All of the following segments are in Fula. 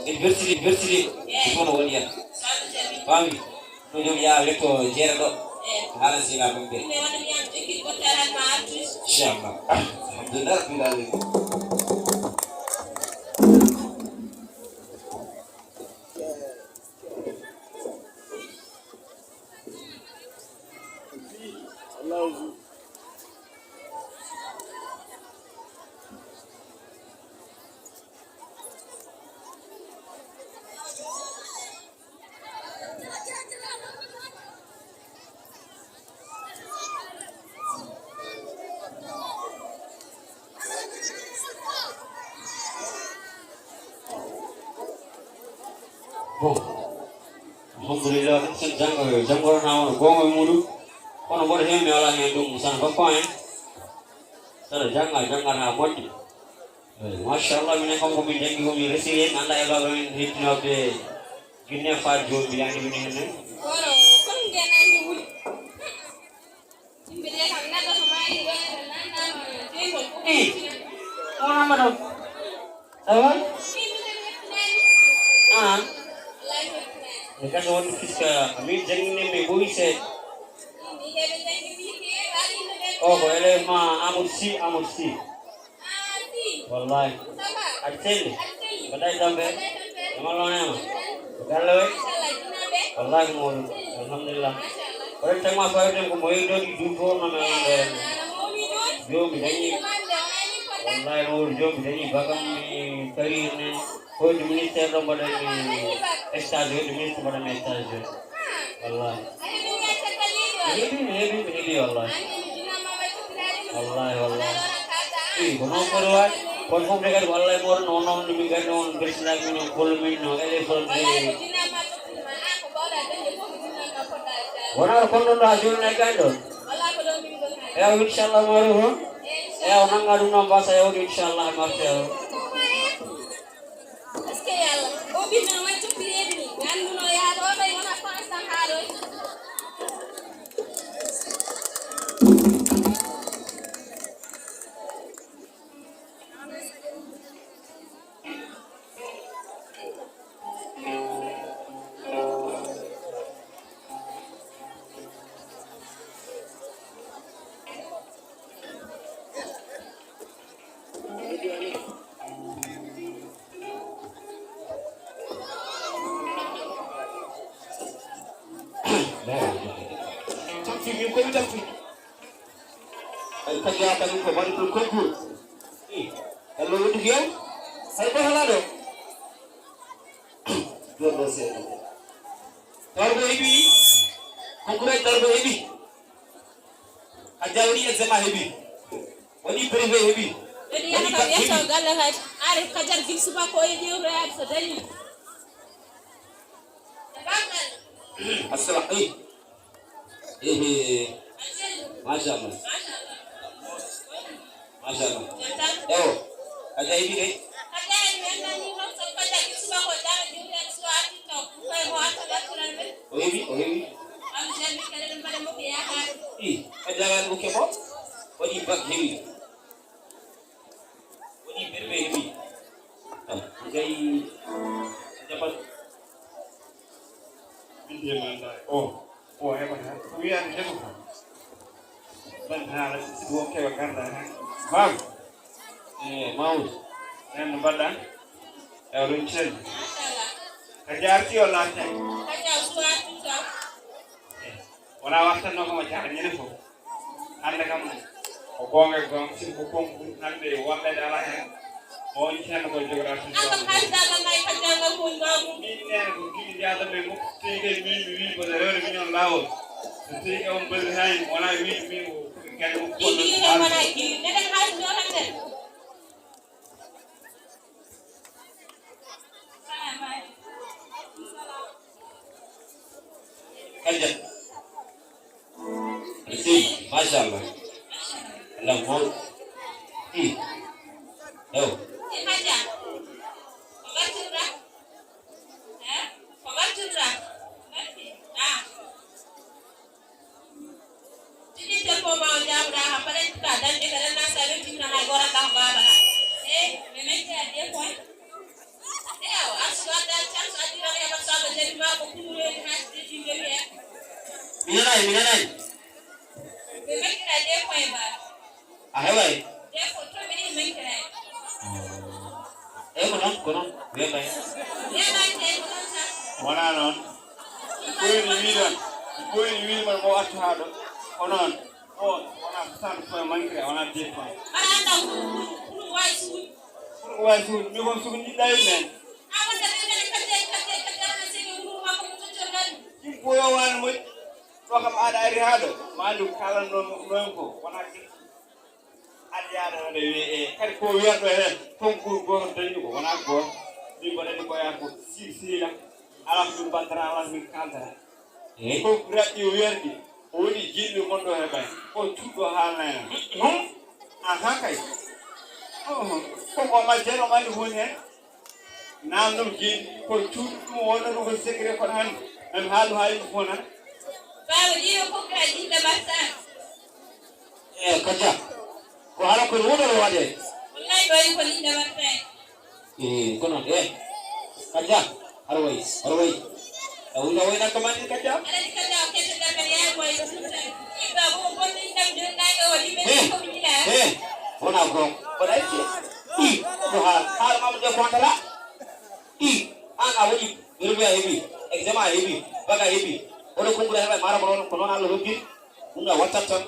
University ko woni yan fami to jom ya letto jere do hala sila bambe inshallah alhamdulillah rabbil alamin alhamdulillah sen jangoro na gongo mudu kono bodo hemme wala hen dum san ba ko en sara janga na modi mashallah minen ko min jangi ko mi resi en anda e baba min hitinobe ginne fa jobi yani min hen kono kon genandi wuli timbede kam nado to mai do nan tengol ko ona mado awal Because one fiska, amin jangan ni mebui se. Oh, boleh ma amusi. Wallahi. Acel. Badai sampai. Malam ni ma. Kalau wallahi mul. Alhamdulillah. Orang cuma saya tu ko moi do di duko mana ada. Jo bidani. Wallahi mul jo bidani bagam ni kari ni. Kau di minister dong pada ni. Estádio de ministro pada estádio. Wallahi. Ini wallahi. Wallahi. Kono korwa. Kon mereka wallahi mor non demi kan non berselag minum kolmin no elefon ni. Wana kon non rajul naik kan do. Ya insyaallah maru. Ya orang ngadu nambah saya insyaallah martel. Kerja kami kembali berkumpul. Kalau lu diam, saya bahala dong. Dua dosen. Tarbo ini, konkuren tarbo ini. Ajar ini sama hebi. Wani prive hebi. Jadi yang kami asal galah arif kajar gil suba ko ini orang sedani. Assalamualaikum. Masya Allah. Oh, ada ini deh. Ada yang nani orang sampai jadi suba ko dah dia suat itu. Kau mau apa dah tulan ber? Oh ini. Am jadi kalau pada mau ya kan. Jangan buka mo. Wani bak hebi. Wani berbe hebi. Jadi dapat video mana? Oh, hebat ya. Kuian hebat. Benar, sebuah kewakan dah. Bang, mau. Yang badan, runcen. Kerja arti olah cek. Kerja suat itu. Orang waktu nak macam ni tu. Anda kamu, gong si bukong nanti wala dah lah. Mau ikan kau geografi. Apa kerja bangkai kerja ngapun bang? Ini mungkin dia ada memang tiga mil pada hari ini orang laut. Tiga orang berhai, orang mil. Ini yang mana ini? Nenek harus orang tu. Kerja. Itu, masya Allah. Allah mau. Oh. Kerja. Pagar curah. Jadi tempo mau jam dah. Apa lagi kita dan kita dan nasi ada di mana orang tahu apa. Memang dia pun. Asal ko kulure hasde dinde wi minanay be makira de koy ba way de ko to be ni makira ko non be bay ya ma te ko non sa wona noon koyni wiiman mo wattu haa ɗo ko noon o wona 60 point manqué wona 10 point ara anda ko way suud ko wawi suud mi kon sugu jiɗɗa yit men awanda be kade na sebe wuro ma ko to tan ɗum ɓoyowani moƴƴi ɗo kam aɗa ari haa ɗo ma andu kalan ɗon ko wona aɗa yaada waɗa wiye kadi ko wiyatɗo heen concours goto dañi ko wona goto min mbaɗani ko yaa ko silsila alam ɗum bantara alam min kaldata ko raƴƴi o werɗi o woni jiɗɗo gonɗo heɓani ko cuɗɗo haalnayna aha kay koko majjere o andi woni hen namdom jiɗɗi ko cuuɗi ɗum wonno ɗum ko secret kono hannde mami haalu ha yimɓe fof nana baba ɗiɗo fof ka jinɗe battan kacca ko hala kono woɗoro waɗe wallahi ɗo yi ko jinɗe battan ko noon kacca aɗa wayi awuda wayna ko mani kacca alati kada o kete da kadi yaay boy sunta iba bo bonde ndam de naga wadi be ko bidila wona gon waɗa ci ko haal mamude kontala an a waɗi rewɓe a heeɓi examen a heeɓi baga heeɓi oɗo concours heɓa mara ko noon Allah hokki ɗum a wattat tan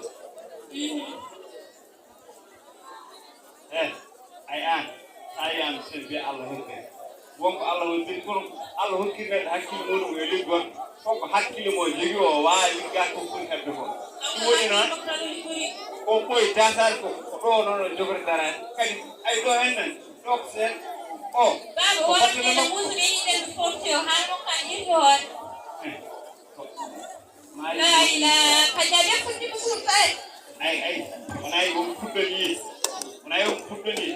ay an sa yiyama sen mbiya Allah hokkiri wonko Allah hokkiri kono Allah hokkiri neɗɗo hakkille muɗum yo liggon fof ko hakkille mo jogui o wawi liggade ko ɓuri hebde ko ɗum woni noon o ɓoyi dasade ko ɗo noon o jogori darade kadi ay ɗo hennen ɗo ko sen o baba wona ɓeɗo musuɓe yiɗen forti o har mo kan yirti hoore la ilaha kajaɓe futti musulfay ay wona yi won fuɗɗoni wona yi won fuɗɗoni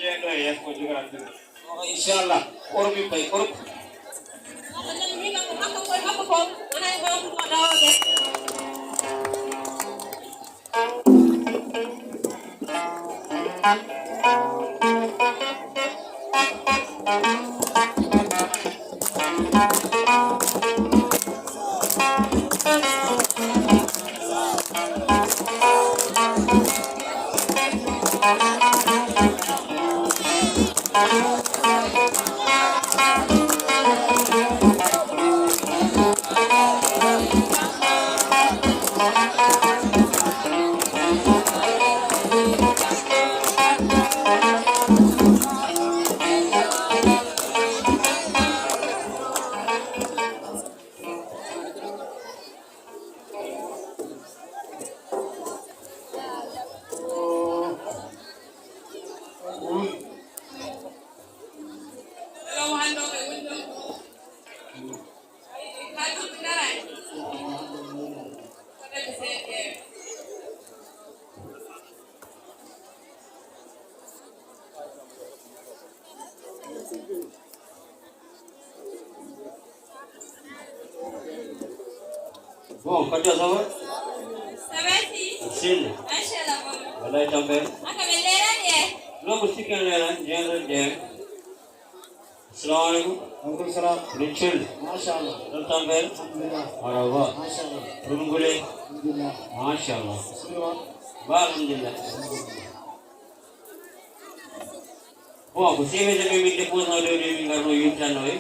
ƴeeɗo e yeeso ko jogora ɗum inchallah ormi bay or nan wiima ko makko koye makko ko wona e ɓawtugo dawoɓe bon kacca ça va sabati sin machallah wallahi tambe aka ɓe lerani e non ko sikken lenan jeeɗo jeeya assalamu aleykum Alaikum salam. min celli Mashallah. ɗon tambe Alhamdulillah. maraba Mashallah. ɗum ngule Alhamdulillah. machallah Bismillah. ba alhamdulillah bon ko seweje ɓe min dépose no ɗo ɗe min garno yimtanno e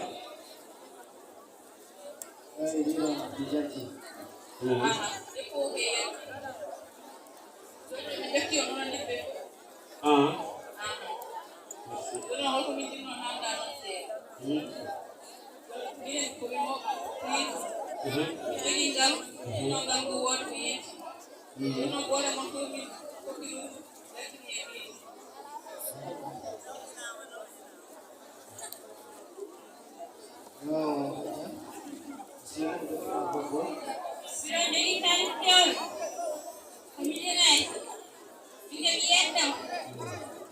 Ay, dira, dijati. defoɓe dekki o noon neɓɓe ɗono holko min jinno namda noon seeɗa minen komi moɓa jogui ngal ɗino ngal ngu woda ko yetti ɗono goto mon fof min hokki ɗum lakkini e min Biron jogui kalis pewol ko millionnaire inde mi yeddam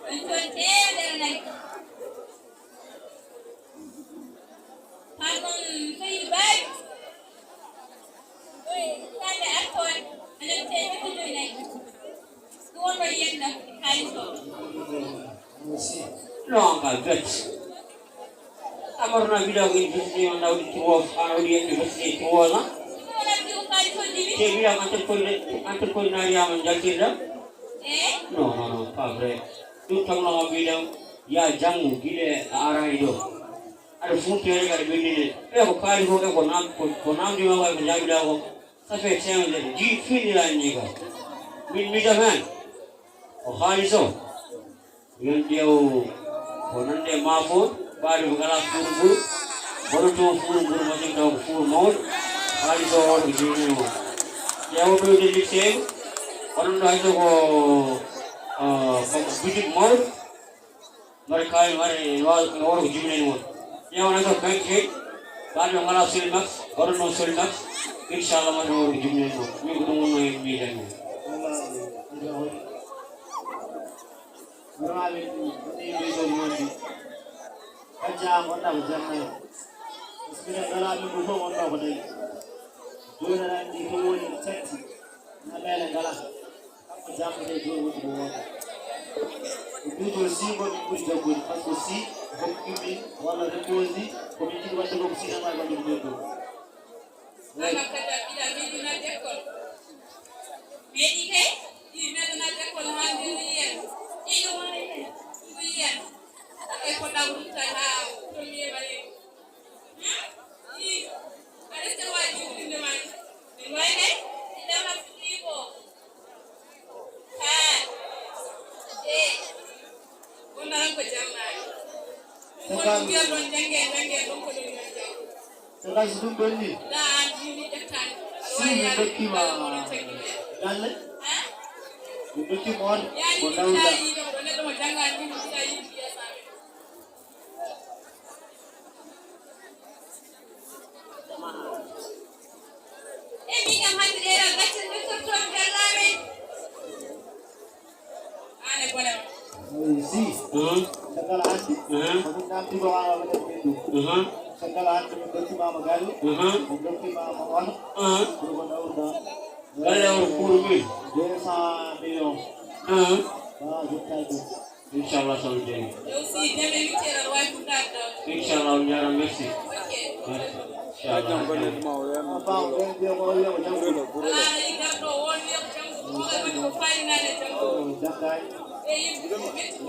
ɗon toon temedere nayyi han ɗon fayi baawi hande artore anen temedde joyi nayyi ɗum wonɗo yeddam kalis o non ka gacci a amarna video ko university on daw di tuwo ana wadi university tuwo na ke biya antar ko na ya man jaltirda no pas vrai tout tangno video ya jangu gile ara ido ada funke ga bindine e ko kali ko nam di ma ko jabi da ko ça fait 5 ans di fini la ni ko mi da man o khaliso yon diaw ko nande mafo baru kala furu baru tu furu macam tahu furu mau hari tu orang begini mau ya orang tu di sini orang dah itu ko bidik mau mereka orang begini mau ya orang tu bank hit baru kala silmax baru no silmax insyaallah orang begini mau ni kita mau main bidan Aja wanda ujanna isbira gala mi ko wanda ko dai dole ran di ko woni tatti na bela gala ko jamu dai do woni bo wanda du to si ko mi ko jago parce que si ko kimi wala reposi ko mi ci wanda ko si na ma ko do do Mama kata ila mimi na dekol medi ke di na dekol handi yen ino wala yen ay ko daw ta ha premier bale ada terwaju di mana di mana tidak masuk ibu orang pejaman orang biar orang jangan dong ko dong sekarang sedung beli dan ini dekat si beki ma dalle beki mon ya ini udah kita dong jangan ini kita ini biasa Emi kam hande era gacce doktor Tom Gallame ane bola si sekarang anti aku nanti bawa awak itu sekarang anti beki ma magal beki ma mon udah galle or kurbi desa million juta itu insyaallah sauje yow si deme witera way ko dadda insyaallah ñaram merci apa orang dia mau yang macam ala ni gardo won wi jam ko fayna ne jam jagai e yibbu metti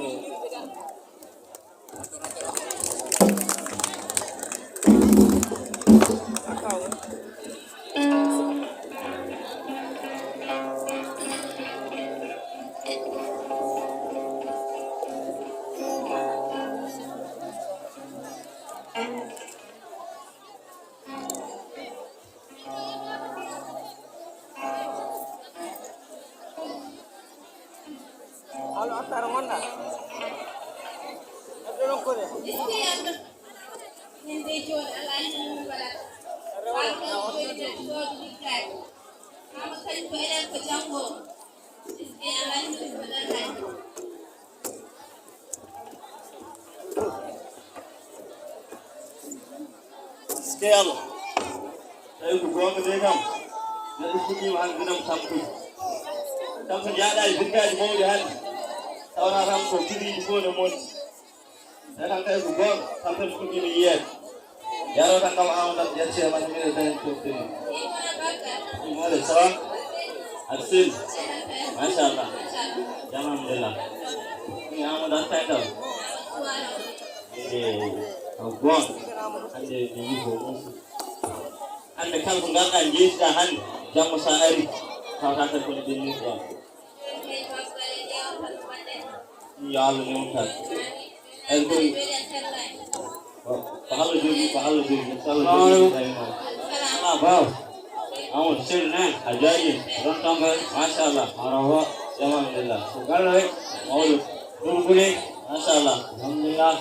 Halo, atar mana? Ada orang kore. Hindi jod ala ni wala wala ko ni jod ni kai ama kan ko ere ko jango iske ala ni wala kai Scale. Saya juga ngedegam. Jadi sini mahal genam sampu. Sampai ada juga di mau jalan. Orang kau kiri juga namun. Saya angkat juga sampai sini dia. Ya orang kau awak nak jadi siapa macam ni saya cuci. Ini mana salam? Asil. Masya Allah. Jangan Alhamdulillah. Ini awak dah saya tahu. Buang. Ande ni ibu. Ande kalau enggak kan jadi tahan jam sehari. Kau kata pun ini buang. Ya Allah ni mudah. Elbow. Pahala juga. Salah. Wow. Awak sel na ajaib. Orang tambah. Masya Allah. Marawak. Alhamdulillah. Kalau mau dulu Masya Allah. Alhamdulillah.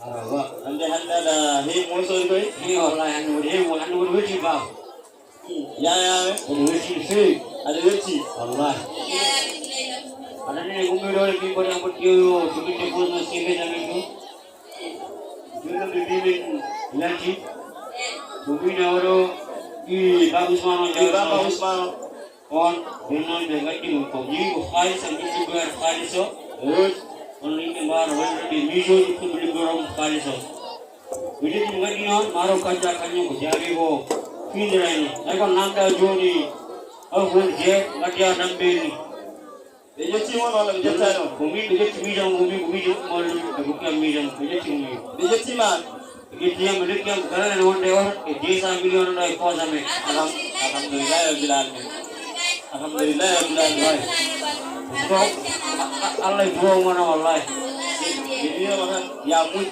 Marawak. Anda dah ni musuh itu. Ni orang anu wajib bang. Ya. Wajib sih. Ada wajib. Allah. Ada ni gumiro ni people yang berkiu, cukup masih ada itu. Juga bimbing lagi. Gumiro orang di bagus mana. On benar dengan itu. Kami bukai sendiri juga kali so. Terus orang ini baru di minggu itu beli orang kali so. Jadi mungkin on maro kaca kanyo jadi wo pinjira ini. Eko nanda jodi. Oh boleh lagi ada bini. Beje timon wala beje tano. Bumi beje timijam bumi mau bukan mijam beje timi. Beje timan. Beje tiam beje tiam karena non dewa. Desa milion dah ikut sama. Alhamdulillah rabbil alamin. Alhamdulillah rabbil alamin. Allah itu mana Allah. Ini orang ya mut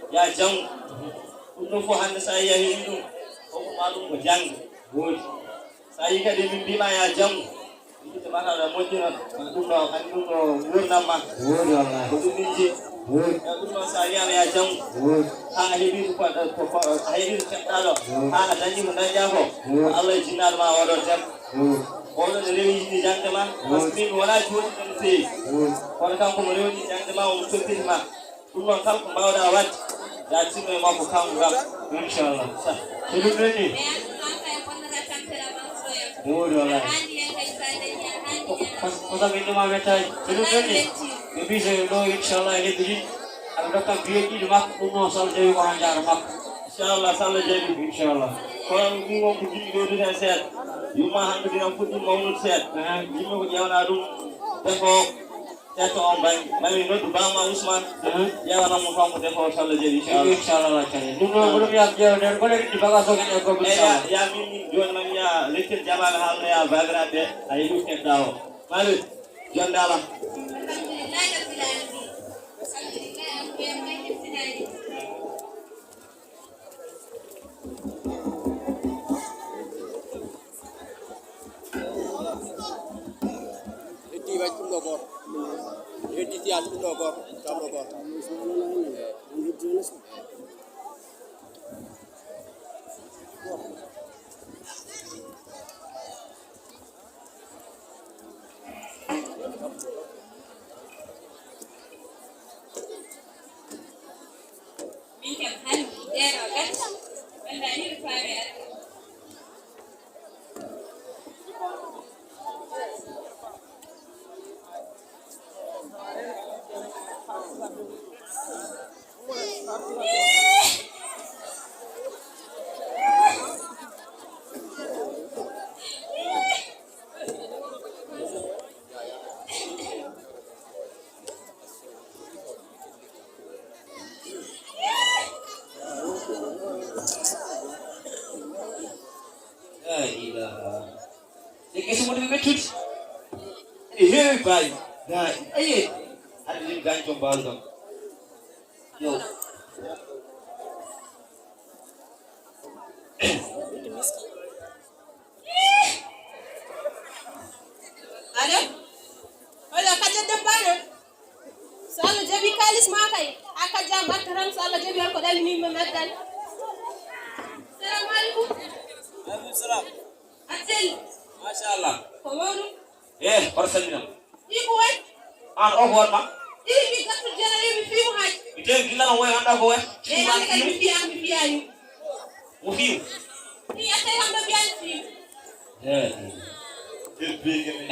ya jang. Untuk fuhan saya hindu. Oh malum ko jang. Good. Saya ka di ma ya jang. Itu mana ada mojina kan gur nama. Good Allah. Itu ninji. Good. Ya tu saya ya jang. Good. Ha hibi ko hibi cantalo. Ha danji mun jago. Allah jinar ma wado jam. Good. Kono rewi ni jang ma. Muslim wala jodi tan se. Good. Kono kan ko rewi ni jang ma o mututi ma. Kuma kan ko bawda wat. Ya cime ma ko kan ga. Insyaallah. Hidup ini. Good Allah. Kota itu mah betul. Hidup ini. Lebih saya insyaallah ini tujuh. Ada kan biaya di mak umur soal jadi orang jarmak. Insyaallah sala jadi Insyaallah. kono ni mo ko jidi do dina set yuma hande dina fuddi mawnu set yimmo ko jawna dum defo teto on bami noddu bama Usman yawana mo famko defo sala jadi Insyaallah cari. Dulu belum ya dan boleh dibagas ke ko bisa. ya min joni man ya lekkel jamal halno ya bagrade ay du ken dawo mari jondala Semua dibetut. Hey bye. Aye. Adi ganjo baldo. Yo. Ada? Ada kaca depan. Sala jabi kalis makai. Aka jam bataram sala jabi ko dal ni memetan. Assalamualaikum. Waalaikumsalam. Acel. Masyaallah. Komodu. Orsanina. Ibu wai. An ogor ma. Ibi gatu jana ibi fi mu haj. Ite gila no way anda ko we. Ande ka mi fi ayu. Mo fiu. Ni ate hamba bian fi.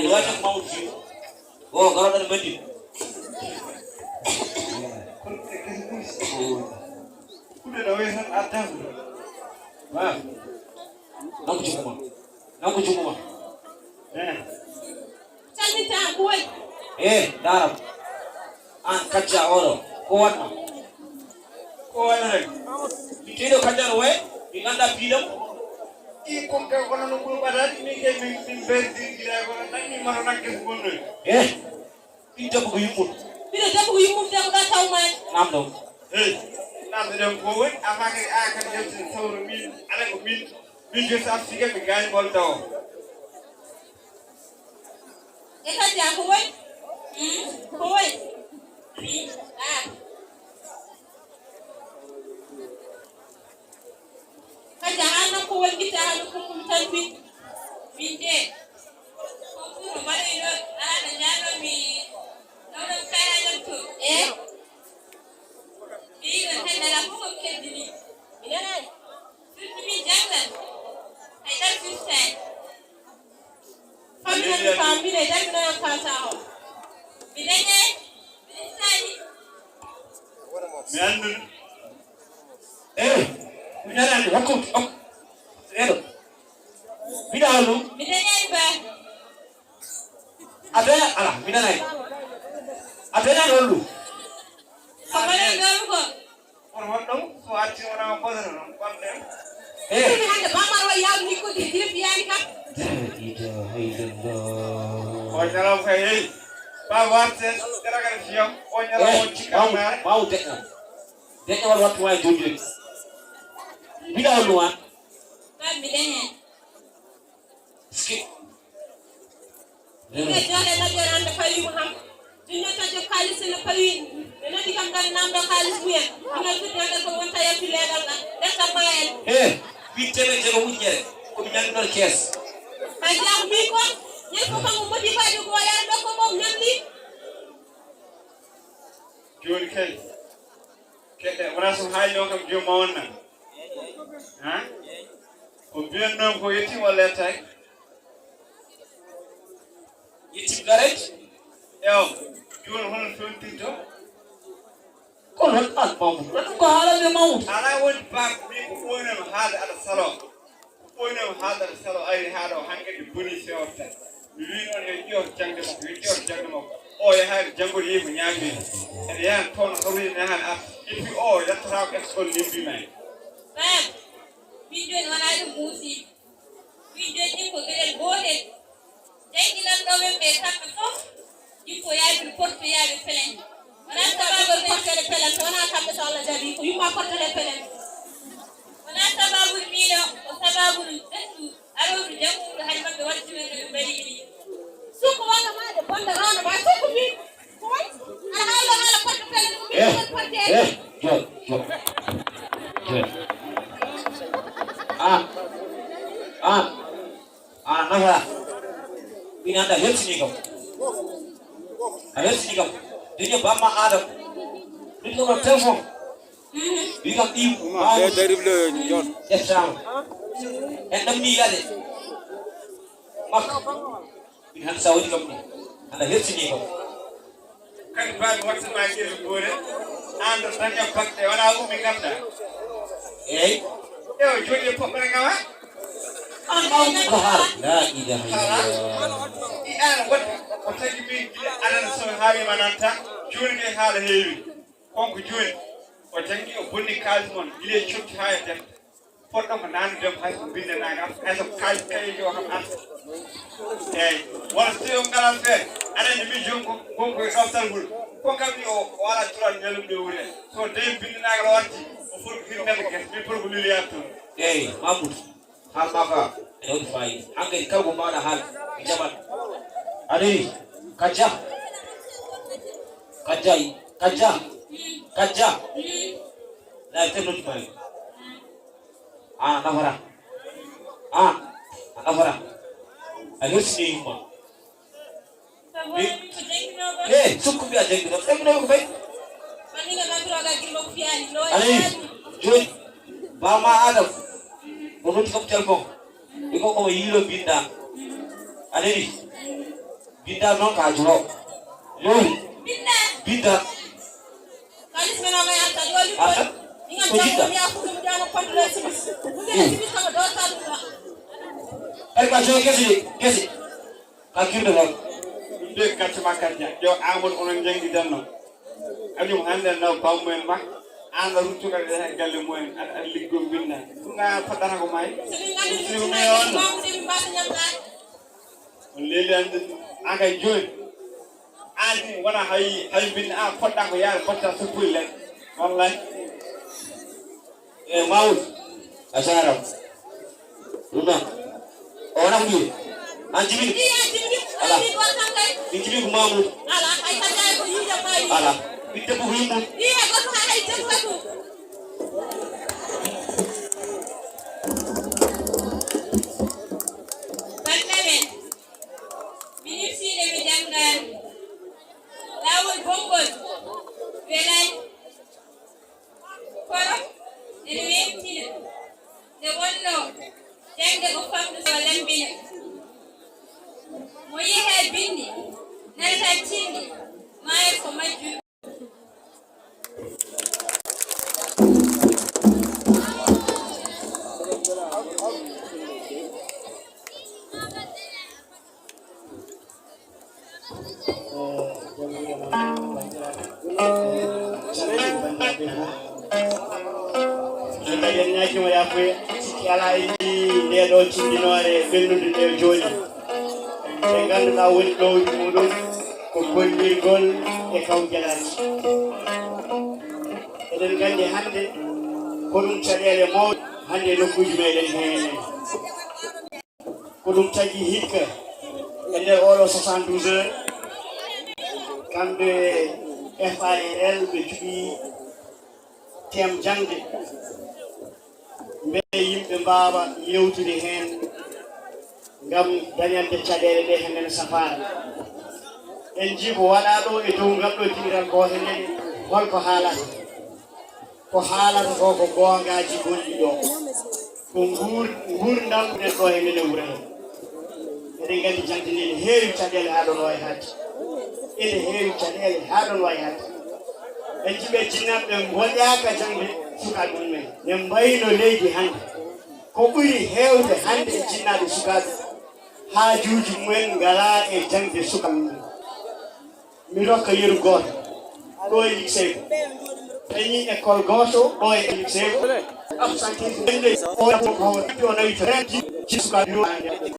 En wajak mawd fiu. Oh garodan mandi. Kude na we han atam. Wah. Naku cuma. Canita kuai. Darab. An kaca oro. Kuat. Ko wala rek. Itu kaca we. Di anda bidam. I ko ka kono no ko badat ni ke min berdi gira ko nan ni maro nak kes bonno. Itu buku yumut. Bila jabu yumum da udah tahu man. Nam dong. Nam dem ko won amake akan dem sawro min ala ko min je sa siga mi gañ bol taw. Eka ja kuai. Kuai. Kaja anak kuai kita anu kum tanpi. Binde. Ko bare ino ana nyano mi. Nono kaya yantu. Ina tenda la ko kedini. Ina na. Sutu mi jangan. Ai dar fisai. Family dar na kanta ho. Bidene. Bisai. Mi andu Minana wakut ok. Edo. Bidalu. Minana ba. Ada ala minana. Ada dulu. Kamala ngam ko. on wonɗon so arti wonama ɓodano noon gonɗen Ɗum hande bamar wa yaw ni ko di yani kam. o ñalam kay heyi ba warten ɗeragal fiyam o ñalam o cikkamare Mau deƴƴo. Deƴƴo wal wattu wawi joni. Bidalu wan. Ba mi den Skip. hen. Ke jole la jorande fayu ham. Dinno to jo kalis na fayu. Ena di kam dan namdo kalis buyen. Ina tudde ko wonta yatti legal ga. Detta mayen. Biteme jego wujjere. Ko mi ñandol kees. Ay jam mi ko. Ñen ko kam mo di fayu ko yar do ko mom ñandi. joni kay keɗe wona so haali o kam jomma wonna ha ko mbiyannomi ko yetti walla yettaki Yettim garej. ew joni hono tontirto Kono an mamu. Ko haalande mamu. ala woni bak mi ko ɓoynoma haalde aɗa salo ko ɓoynoma haalde aɗa salo ari haaɗo hankkadi boni sewta mi wi noon en ƴewto jangde makko en ƴewto jangde makko o yahaade janngol yehi ko ñaami ene yahan toon horuyde yahan ar et puis o yettata ko école limbima en Bam. Video wana dum musi. Video din ko gel gohe. Jangilan do be takka fof. Diko yaade porto yaade pelen. Wana sababu porto de pelen wana kambe so Allah jabi ko yuma porto de pelen. Wana sababu milo o sababu desu aro jamu hadi mabbe watti men be bari ni. Suko wanga ma de bonda rona ba suko mi. Koy. Ala hala porto pelen mi porto. Yo. Nafara. Binanda hepsini kam. Hepsini kam. Dinyo bama Adam. Dinyo ko telefon. Bigam im. Dia terrible John. Esam. Endam ni yade. Mak. Binan sawi kam ni. Anda hepsini kam. kadi baaɓe wattama jeeɗo goore ando daña bakɗe wona umi ganda Ei. ewa joni e poɓɓere gawa An mamu ko haal. La ilaha illallah. i an wadde ko tagi min gila anan so haalima nanta joni kay haala heewi konko joni o jangi o bonni kalis moon gila e cotti ha e defte poɗɗon ko nanudem hayso bindenaga hayso kalis kayeji o kam arta eyyi wona so tawi o ngalan feere aɗani mi joni gonko e ɗoftal ngol kon kam ni o wala curan ñalumde wuuri en so tawi bindinagal o watti o foti ko hirnede guese min foti ko liliyat toon Ei, Mahmoud. Hal maka. Ene woni fayi. Hankadi kala ko mbawɗa haal. Mi jaɓat. Aɗa kajja. Kajja. La temnoti mari. Nafara. Nafara. A hersini yumma. Sukku mbiya jangino. Jangino ko fayi. Manina mandro ga gillo fiani lo. Joni. Bama Adam. Bonoti kam telefon. Iko ko yilo binda. Aneni. Binda non ka juro. Yo. Binda. Kalis mena ga yata doli ko. Asa. Inga jamu ya ko mu dana kontrole simis. Simis ka do ta dula. Ay ka jo kesi. Ka kirdo wal. nde gaccuma kanja yo amadou onon jangi danno kañum hande naw bammumen mak an a ruttugal e galle mumen aɗa liggol binda ɗum ga poɗɗata ko may on leeli ande an kay joni an ti wona hay binda an poɗɗa ko yaade potta soppude leɗɗe wallay Mahmoud. Asaram. Luna. Ona ko jiri. An jibini. Ala. Min jibi ko Mahmoud. Ala ay kay ko yida may. Ala. Min debbo ko yimɓe. Iya ko hay jabba ko. Bandamen. Ministre de jangal. Lawol bongol. Welay. Koro. Ene wettina. De wonno. Jangde ko famde so lambina. Mo yehe bindi. Nata tindi. Maye ko majju. dañen ñaakima yakoye sikki ala e nde ɗo tindinore ɓennude nde jooɗi ɓe ngannduɗa woni ɗowdi muɗum ko gollirgol e kawgelani eɗen nganndi hannde ko ɗum caɗeele mawɗe hannde nokkuji meɗen heen ko ɗum tagi hikka e nder oɗo 72 heures kamɓe FARL ɓe jogii tem jangde mbele yimɓe mbawa yewtude heen ngam dañande caɗeele ɗe henen safara en jii ko waɗa ɗo e dow ngal ɗo jiiran ko henen holko haalata ko haalata ko ko goongaji gonɗi ɗo ko gurdam nen ɗo henen e wuro hen eɗen nganndi jangde nde ne heewi caɗeele haa ɗon wawi hadde ene heewi caɗeele haa ɗon wawi hadde en jiɓe jinnaɓe goƴaka jangde sukaɓe mumen ne mbayno leydi hannde ko ɓuri heewde hannde e jinnaɓe sukaɓe haajuji mumen ngala e jangde sukaɓe mumen mi rokka yeru gooto ɗo e lycée dañi école gooto ɗo e lycée absentéisme o nawi to renti ci sukaɓe